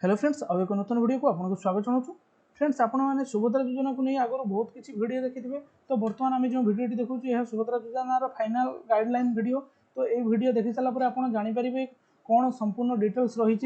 Hello friends अब एक नूतन video को आपको स्वागत जनाऊँ। फ्रेंड्स आपने सुभद्रा योजना को नहीं आगु बहुत किसी वीडियो देखिथे। तो बर्तमान आम जो वीडियो देखूँ यह सुभद्रा योजनार फाइनाल गाइडलाइन वीडियो। तो ये वीडियो देखी सारापर आप जानीपर कौन संपूर्ण डिटेल्स रही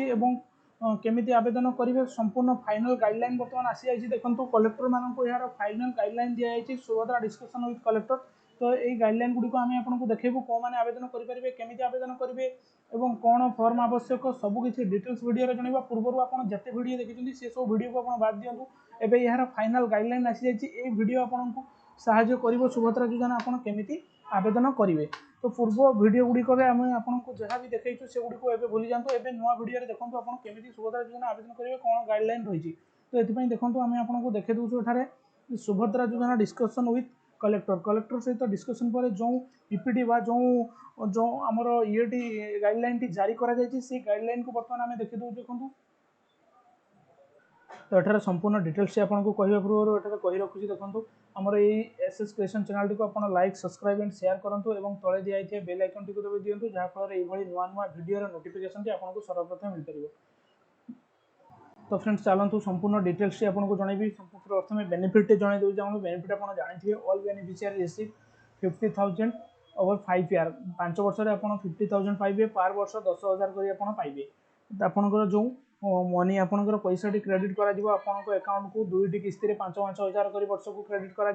केमी आवेदन करेंगे संपूर्ण फाइनाल गाइडलाइन बर्तमान आसी जाइए। देखो कलेक्टर मानक यार फाइनाल गाइडलाइन दी जाइए सुभद्रा डिस्कसन विथ कलेक्टर। तो ये गाइडलाइन गुड़ी को आम आपको देखू कौन मैंने आवेदन करेंगे केमी आवेदन करेंगे और कौन फॉर्म आवश्यक सबकि डिटेल्स वीडियो जानवा पूर्व आप जिते वीडियो देखी से सब वीडियो को आप बाद दिंतु। एवं यार फाइनाल गाइडलाइन आसी जाइए वीडियो आपको साहाय्य कर सुभद्रा योजना आपड़ केमी आवेदन करेंगे। तो पूर्व वीडियो गुड़िक आपको जहाँ भी देखो से गुड़ी को भूली जातु। एवं नुआ वीडियो देखो आप केमी सुभद्रा योजना आवेदन करेंगे कौन गाइडलाइन रही। तो ये देखो आम आपको देखे दूसरे एठारे सुभद्रा योजना डिस्कसन विथ कलेक्टर कलेक्टर सहित डिस्कसन पर जो पीपीटी बा जो आमर ये गाइडलाइन टी जारी करा जायछि से गाइडलाइन को बर्तमान आम देखि दउ। देखंतु तो एठारे संपूर्ण डिटेल्स आपको कहवा पूर्व एठारे कहि रखुछि। देखंतु आमर ये एसएस क्रिएशन चैनल टी को आपण लाइक सब्सक्राइब एंड शेयर करंतु एवं तळे दिया आइथे बेल आइकन टी को दबे दियंतु जहा फल रे एभली नुआ नुआ वीडियो रो नोटिफिकेशन टी आपको सर्वप्रथम मिल परिबो। तो फ्रेंड्स चलतु संपूर्ण डिटेल्स आपको जनइबी। प्रथम बेनिफिट जन दूसरी चाहूँ बेनिफिट आप जानते हैं all beneficiary receive 50,000 over 5 year 5 वर्ष में आप 50,000 पाइबे पर वर्ष 10,000 कर पाइबे। आपंकर जो मनी आपंकर पैसा क्रेडिट कर अकाउंट को दुईटी किस्ती 5,000 कर वर्ष को क्रेडिट कर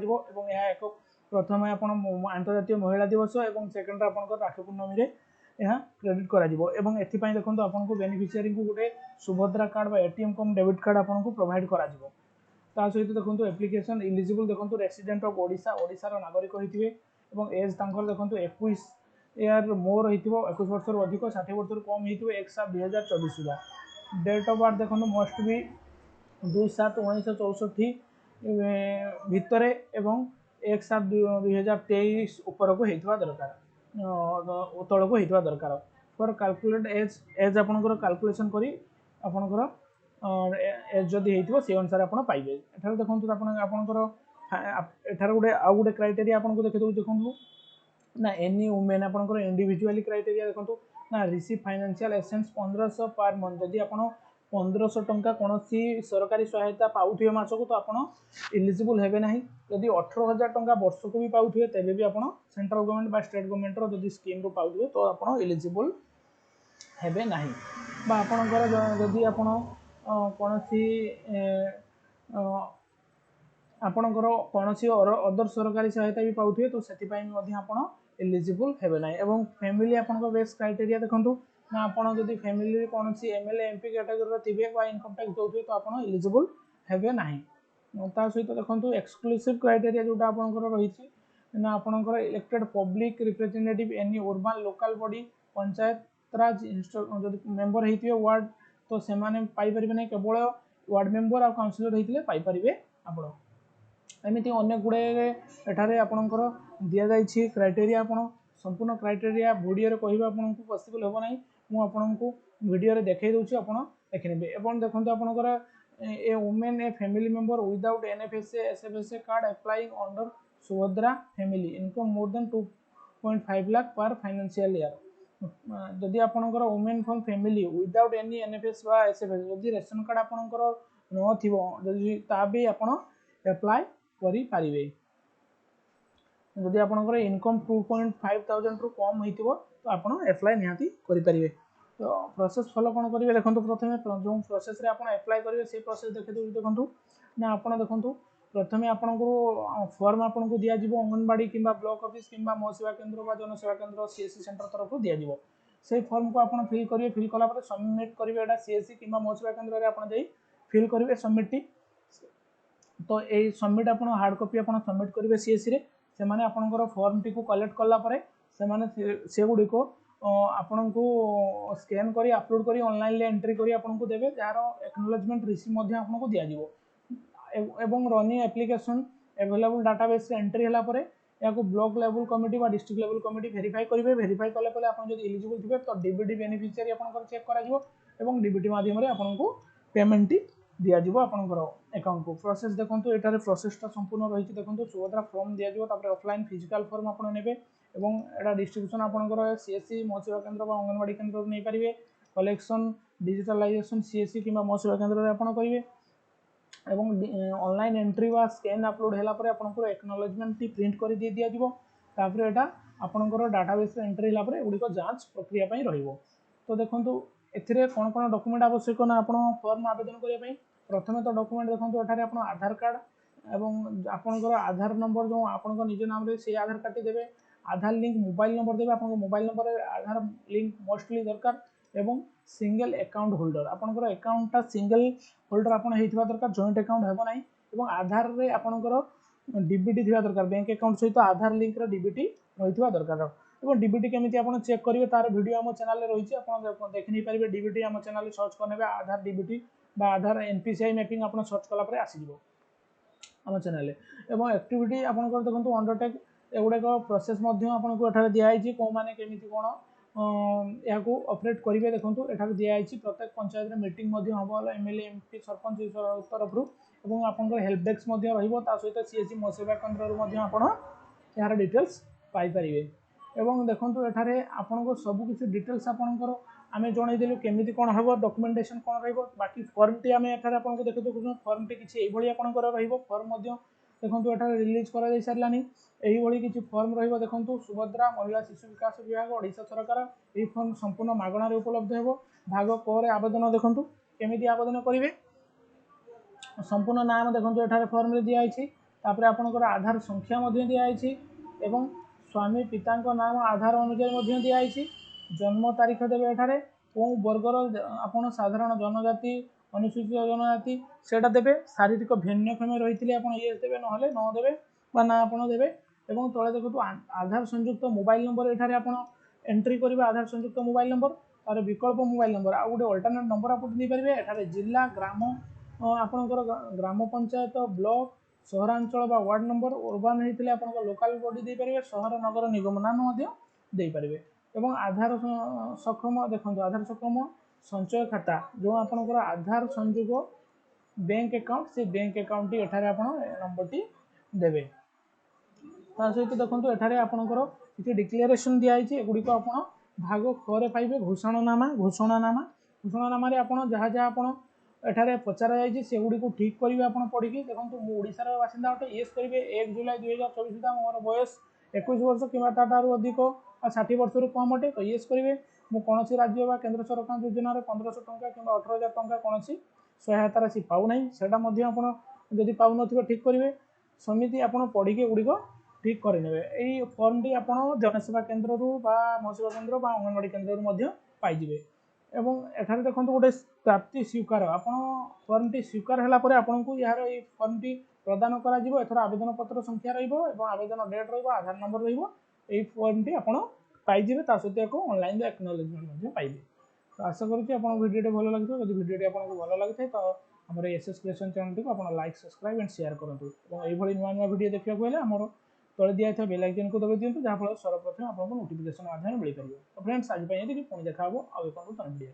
प्रथम आप अंतर्जातीय महिला दिवस और सेकेंड आप राखी पूर्णमी में यह क्रेडिट करा एवं एथिपाई देखो आपको बेनिफिशियरी को गोटे सुभद्रा कार्ड एटीएम कम डेबिट कार्ड आपको प्रोवाइड करा सहित देखो एप्लिकेशन इलिजिबल देखो रेसिडेंट ऑफ ओडिशा ओडिशार नागरिक होते और एज तक देखो 21 ईयर मोर हो 21 वर्ष अधिक 60 वर्ष कम हो 1/7/2024 सुधा। डेट ऑफ बर्थ देखो मस्ट भी 2/7/1964 भितर एवं 1/7/2023 उपर को होता दरकार तल को होता दरकार। फॉर कैलकुलेट एज एज आपंकर कैलकुलेशन करी आपंकर एज जदि होती से अनुसार आप पाइबे। एठार देखो आपंकर गोटे आउ गोटे क्राइटेरिया आपको देखते देखो ना एनी वुमेन आपंकर इंडिविजुअली क्राइटेरिया देखो ना receive financial essence 1500 per month. जदि आप 1500 टंका कौन सरकारी सहायता पाऊे मास को तो आप इलिजिबल हेबे ना। जदि 18,000 टंका वर्ष को भी पाऊे तेज भी आप सेंट्रल गवर्नमेंट स्टेट गवर्नमेंट जदि स्कीम पाऊे तो आप इलिजिबल हेबे ना। आपणकर जदि आप कौन आपणकर कौन अदर सरकारी सहायता भी पाऊे तो से आप इलिजिबल हेबे ना। एवं फैमिली आपन बेस्ट क्राइटेरिया देखो ना आप जदि फैमिली कौन एमएलए एमपी कैटेगरी थे इनकम टैक्स दौथे तो आप इलिजिबल हेबे ना। सहित देखो एक्सक्लूसिव क्राइटेरिया जोटा आपंकर रही ना आपंकर elected public representative any urban local body panchayat raj member होते वार्ड तो से पाइपर ना केवल वार्ड मेंबर और काउंसिलर होते पाइपर आप एमती अनेक गुड़े एठारे आपणकर दि जाइए क्राइटेरिया आप संपूर्ण क्राइटेरिया वीडियो कहवा आपको पॉसिबल हे ना। मुझे वीडियो देखे दूसरी आप देखने एवं देखो आपंकर a women a family member without NFSA SFSA card applying under Subhadra family income more than 2.5 lakh per financial year. जदि आपंकर women from family without any NFS बा एसएफएस जदि रेशन कार्ड आपंकर न भी आप अप्लाई करें। जदि आपंकर इनकम 2,500 रु कम हो तो आप अप्लाई निहाती करेंगे। तो प्रोसेस फॉलो कौन करेंगे देखो प्रथम जो प्रोसेस रे आप अप्लाई करेंगे से प्रोसेस देखे देखो ना आप देखो प्रथम आपको फॉर्म आपको दिज्व अंगनवाड़ी कि ब्लॉक ऑफिस कि मो सेवा केन्द्र जनसेवा केन्द्र सीएससी सेंटर तरफ दिज्व से फॉर्म को आप फिल करेंगे। फिल कलापर सबमिट करेंगे सीएससी कि मो सेवा केन्द्र में आप फिल करेंगे सबमिट। तो ये सबमिट आप हार्ड कॉपी आप सबमिट करेंगे सीएससी से मैंने आपंकर फॉर्म टी को कलेक्ट कलापर से गुड़िक आपन को स्कैन करी अपलोड करी ऑनलाइन एंट्री करी आपको देवे जार एक्नॉलेजमेंट रिसीव आपको दिज्व एवं running application available database entry है या ब्लॉक लेवल कमिटी व डिस्ट्रिक्ट लेवल कमिटी वेरीफाई करेंगे। वेरीफाई कले आप इलिजिबल थे तो डीबीटी बेनिफिशियरी आप चेक कर डीबीटी माध्यम आपको पेमेंट दिज्व आपंकर अकाउंट को। प्रोसेस देखो ये प्रोसेसटा संपूर्ण रही देखो सुभद्रा फॉर्म दिज्व ऑफलाइन फिजिकल फॉर्म आप ने एवं एटा डिस्ट्रीब्यूशन आपंकर सीएससी मो सेवा केन्द्र अंगनवाड़ी केन्द्र नहीं पारे कलेक्शन डिजिटलाइजेशन सीएससी कि मो सेवा केन्द्र आप करेंगे एवं ऑनलाइन एंट्री वा स्कैन अपलोड होला परे आपनकर एक्नॉलेजमेंट टी प्रिंट कर दे दिया दिबो तापर एटा आपनकर डाटाबेस रे एंट्री होला परे गुडी को जांच प्रक्रिया पई रहिबो। तो देखंतु एथिरे कोन कोन डॉक्यूमेंट आवश्यक ना आपण फॉर्म आवेदन करिया पई प्रथमे तो डॉक्यूमेंट देखंतु एठारे आपण आधार कार्ड एवं आपनकर आधार नंबर जो आपनकर निज नाम रे से आधार कार्ड देबे आधार लिंक मोबाइल नंबर देबे आपन मोबाइल नंबर रे आधार लिंक मोस्टली दरकार एवं सिंगल अकाउंट होल्डर आपनकर अकाउंटटा सिंगल होल्डर आपण हेइथिबा दरकार जॉइंट अकाउंट हेबो नाही एवं आधार रे आपनकर डीबीटी थिबा दरकार बैंक अकाउंट सहित आधार लिंक रे डीबीटी रहिथिबा दरकार एवं डीबीटी केमिति आपण चेक करिवे तार वीडियो हम चैनल रे रहिछि आपण देखि नै परिबे डीबीटी हम चैनल रे सर्च करनेबे आधार डीबीटी बा आधार एनपीसीआई मैपिंग आपण सर्च कला परे आसी जिवो हम चैनल रे एवं एक्टिविटी आपनकर देखंतु अंडरटेक एगुडा को प्रोसेस मध्य आपनको एठारे दिया आइछि को माने केमिति कोन याको ऑपरेट करिवे देखंतु एठारे दिया आइछि प्रत्येक पंचायत रे मीटिंग मध्य हबो एमएलए एमपी सरपंच तरफ रु एवं आपनकर हेल्प डेस्क मध्य रहिबो ता सहित सीएससी मो सेवा केन्द्र रु मध्य आपण यार डिटेल्स पाई परिवे एवं देखंतु एठारे आपनको सब किछि डिटेल्स आपनकर आमे जणाई देलु केमिति कोन हबो डॉक्यूमेंटेशन कोन रहइबो बाकी फॉर्म टी आमे एठारे आपनको देखै दउ फॉर्म टी किछि एई भଳି आपनकर रहइबो फॉर्म मध्य देखंतु एठारे रिलीज करा जाय सारलानी एही भଳି किछि फॉर्म रहइबो देखंतु सुभद्रा महिला शिशु विकास विभाग ओडिशा सरकार एही फॉर्म संपूर्ण मागणा रे उपलब्ध हेबो भाग क रे आवेदन देखंतु केमिति आवेदन करिवे संपूर्ण नाम देखंतु एठारे फॉर्म रे दिया आइछि तापर आपनकर आधार संख्या मध्य दिया आइछि एवं स्वामी पितांको नाम आधार अनुसार मध्य दिया आइछि जन्म तारीख देबे एठारे को वर्गर आपण साधारण जनजाति अनुसूचित जनजाति सेटा देबे शारीरिक भिन्नक्षम रहिथिले आपण ये देबे नहले न देबे बा ना आपण देबे एवं तळे देखो आधार संयुक्त मोबाइल नंबर एठारे आपण एंट्री करिवे आधार संयुक्त मोबाइल नंबर तार विकल्प मोबाइल नंबर आ गुटे अल्टरनेट नंबर आपण दे परिबे एठारे जिल्ला ग्राम आपणकर ग्राम पंचायत ब्लॉक सहरांचल बा वार्ड नंबर अर्बान हेतिले आपणकर लोकल बॉडी दे परिबे शहर नगर निगम नाम मध्य दे परिबे एवं आधार सक्षम देखंतु आधार सक्षम संचय खाता जो आपणकर आधार संयोग बैंक अकाउंट से बैंक अकाउंट एठारे आपण नंबर टी देबे ता सहित देखंतु एठारे आपणकर किछि डिक्लेरेशन दिया आइछि एगुडी को आपण भाग खरे पाइबे घोषणानामा रे आपण जहा जहा आपण एठारे पचारा जाइछि सेगुडी को ठीक करिवे आपण पढिके देखंतु मु ओडिसा रे बासिंदा होते यस करिवे 1 जुलाई 2024 सुधा मोर बयस 21 वर्ष किबा ताटारु अधिक 60 वर्ष रु कम अटे तो यस करिवे मु कोनोसी राज्य बा केंद्र सरकार योजना रे 1500 टंका किबा 18000 टंका कोनोसी सहायता राशि पाउ नै सेटा मध्ये आपण जदि पाउ नथिबो ठीक करिवे समिति आपण पढिके गुडी को ठीक करि नेबे एई फॉर्म टी आपण जनसेवा केंद्र रु बा मोसेवा केंद्र बा अंगनवाड़ी केंद्र रु मध्ये पाइ जिवे एवं एठारे देखंतु गोटे प्राप्ति स्वीकार आपण फॉर्म टी स्वीकार हला परे आपण को यार ए फॉर्म टी प्रदान करा जिवो एथर आवेदन पत्र संख्या रहिबो एवं आवेदन डेट रहिबो आधार नंबर रहिबो ए फॉर्म टी आपण पाइ जिवे ता सहित एको ऑनलाइन एक्नॉलेजमेंट मध्ये पाइबे। तो आशा करूची आपण वीडियो टी भलो लागथो यदि वीडियो टी आपण को भलो लागथै तो हमर एसएस क्रिएशन चैनल टी को आपण लाइक सब्सक्राइब एंड शेयर करंतु एवं एई भଳି नुवा नुवा वीडियो देखिया को हेले हमर तळे दिया था बेल आइकन को दबे दियंतु जहा फल सर्वप्रथम आपन को नोटिफिकेशन माध्यम मिल परिबो। तो फ्रेंड्स आज पय यदि पुणी देखा हो आ एक नूतन वीडियो।